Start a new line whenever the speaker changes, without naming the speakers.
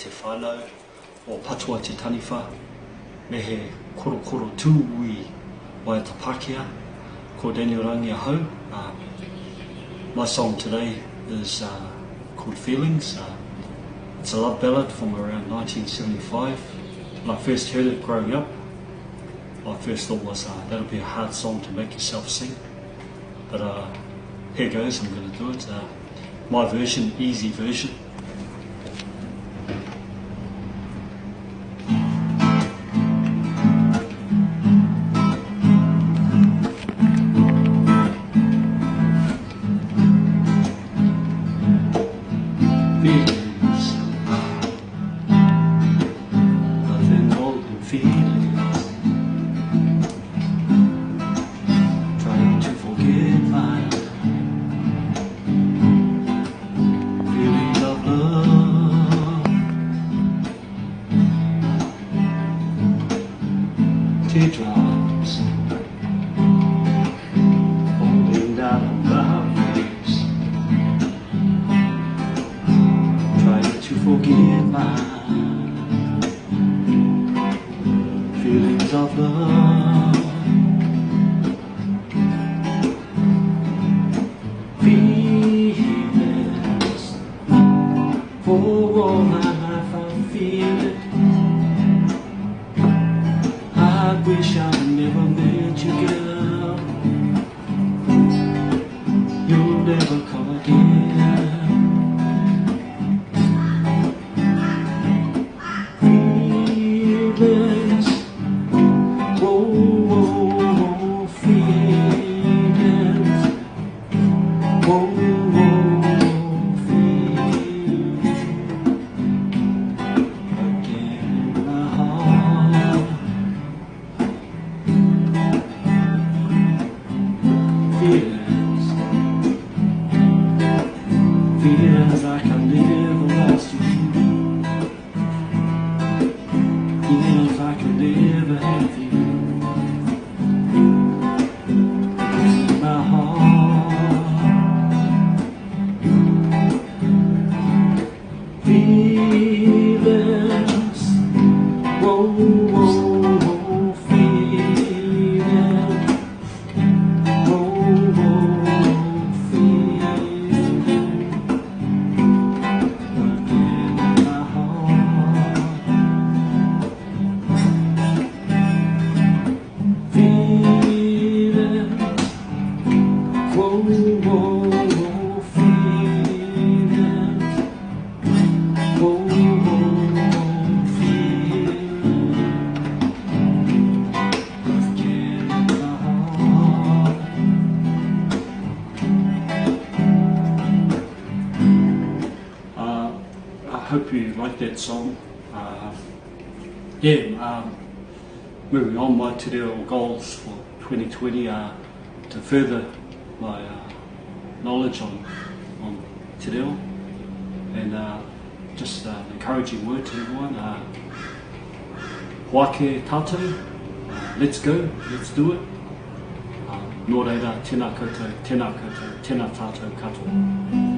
te whānau o patua te taniwha, me he Korokoro Tui Waiata Pākehā, ko Daniel Rangi ahau. My song today is called Feelings. It's a love ballad from around 1975. When I first heard it growing up, my first thought was that'll be a hard song to make yourself sing. But here goes, I'm going to do it. My version, easy version. Feelings, nothing more than feelings. Trying to forget my feelings of love. Teardrops falling down on my face. To forget my feelings of love. Feelings, for all my life I feel it. I wish I'd never met you, girl. You'll never come again. Feelings like I never lost you. Feelings like I never have you. It's in my heart. Feelings, whoa, whoa, whoa, feelings, whoa, whoa. I hope you like that song. Moving on, my te reo goals for 2020 are to further my knowledge on te reo, and just an encouraging word to everyone. Hoake tātou, let's go, let's do it. Nō reira, tēnā koutou, tēnā koutou, tēnā tātou katoa.